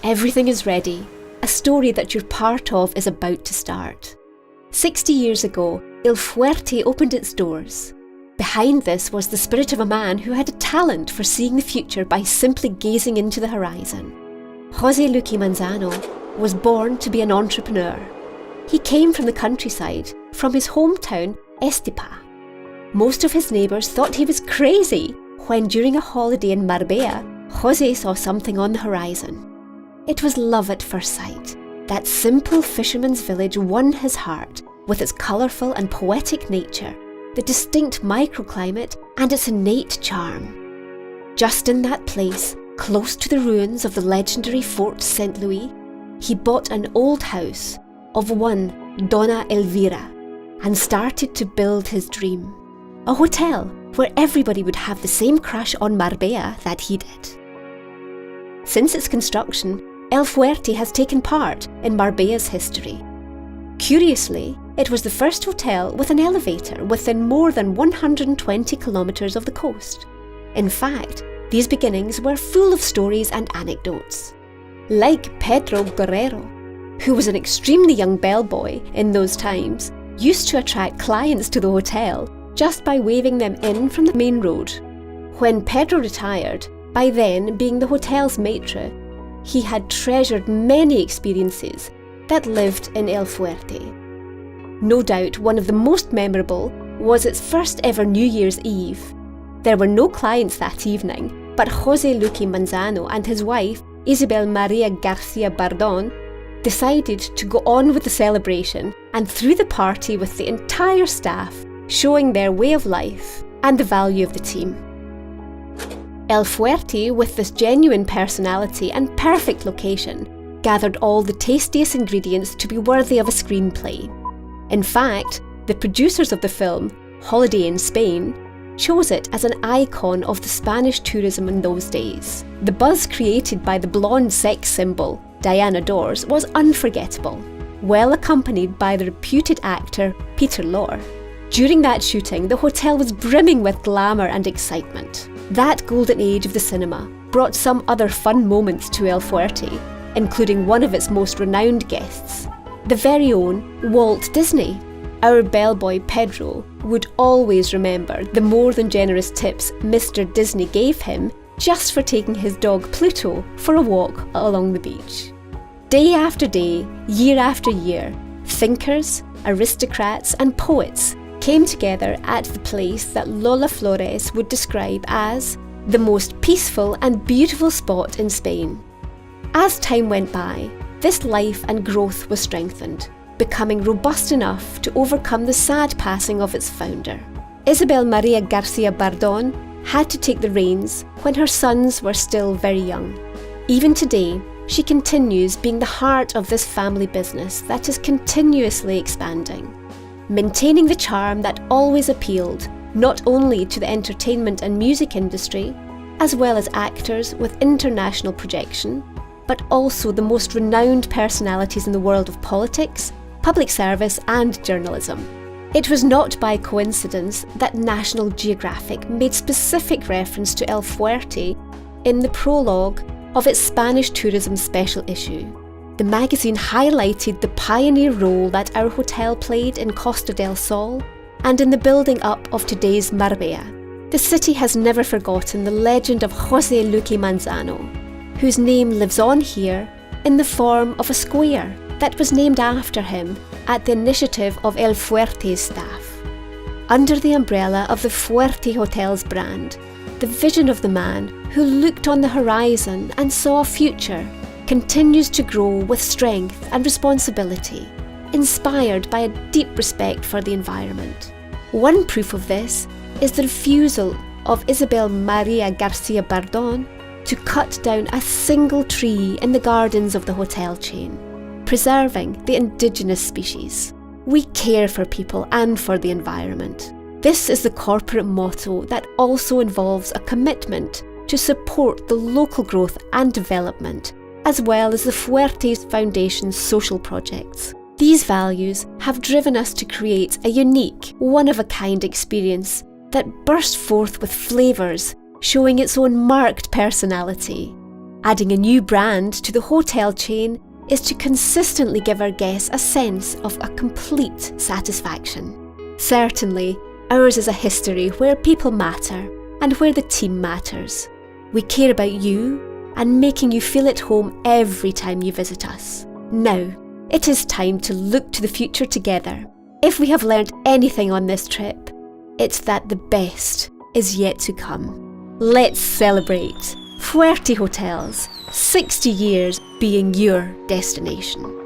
Everything is ready. A story that you're part of is about to start. 60 years ago, Il Fuerte opened its doors. Behind this was the spirit of a man who had a talent for seeing the future by simply gazing into the horizon. José Luqui Manzano was born to be an entrepreneur. He came from the countryside, from his hometown, Estepona. Most of his neighbours thought he was crazy when, during a holiday in Marbella, José saw something on the horizon. It was love at first sight. That simple fisherman's village won his heart with its colourful and poetic nature, the distinct microclimate and its innate charm. Just in that place, close to the ruins of the legendary Fort St. Louis, he bought an old house of one Donna Elvira and started to build his dream. A hotel where everybody would have the same crush on Marbella that he did. Since its construction, El Fuerte has taken part in Marbella's history. Curiously, it was the first hotel with an elevator within more than 120 kilometres of the coast. In fact, these beginnings were full of stories and anecdotes. Like Pedro Guerrero, who was an extremely young bellboy in those times, used to attract clients to the hotel just by waving them in from the main road. When Pedro retired, by then being the hotel's maitre, he had treasured many experiences that lived in El Fuerte. No doubt one of the most memorable was its first ever New Year's Eve. There were no clients that evening, but José Luqui Manzano and his wife, Isabel Maria Garcia Bardon, decided to go on with the celebration and threw the party with the entire staff, showing their way of life and the value of the team. El Fuerte, with this genuine personality and perfect location, gathered all the tastiest ingredients to be worthy of a screenplay. In fact, the producers of the film, Holiday in Spain, chose it as an icon of the Spanish tourism in those days. The buzz created by the blonde sex symbol, Diana Dors, was unforgettable, well accompanied by the reputed actor Peter Lorre. During that shooting, the hotel was brimming with glamour and excitement. That golden age of the cinema brought some other fun moments to El Fuerte, including one of its most renowned guests, the very own Walt Disney. Our bellboy Pedro would always remember the more than generous tips Mr. Disney gave him just for taking his dog Pluto for a walk along the beach. Day after day, year after year, thinkers, aristocrats and poets came together at the place that Lola Flores would describe as the most peaceful and beautiful spot in Spain. As time went by, this life and growth was strengthened, becoming robust enough to overcome the sad passing of its founder. Isabel Maria Garcia Bardon had to take the reins when her sons were still very young. Even today, she continues being the heart of this family business that is continuously expanding, maintaining the charm that always appealed not only to the entertainment and music industry, as well as actors with international projection, but also the most renowned personalities in the world of politics, public service and journalism. It was not by coincidence that National Geographic made specific reference to El Fuerte in the prologue of its Spanish tourism special issue. The magazine highlighted the pioneer role that our hotel played in Costa del Sol and in the building up of today's Marbella. The city has never forgotten the legend of José Luqui Manzano, whose name lives on here in the form of a square that was named after him at the initiative of El Fuerte's staff. Under the umbrella of the Fuerte Hoteles brand, the vision of the man who looked on the horizon and saw a future continues to grow with strength and responsibility, inspired by a deep respect for the environment. One proof of this is the refusal of Isabel Maria Garcia Bardon to cut down a single tree in the gardens of the hotel chain, preserving the indigenous species. We care for people and for the environment. This is the corporate motto that also involves a commitment to support the local growth and development, as well as the Fuertes Foundation's social projects. These values have driven us to create a unique, one-of-a-kind experience that burst forth with flavours, showing its own marked personality. Adding a new brand to the hotel chain is to consistently give our guests a sense of a complete satisfaction. Certainly, ours is a history where people matter and where the team matters. We care about you and making you feel at home every time you visit us. Now, it is time to look to the future together. If we have learned anything on this trip, it's that the best is yet to come. Let's celebrate Fuerte Hotels, 60 years being your destination.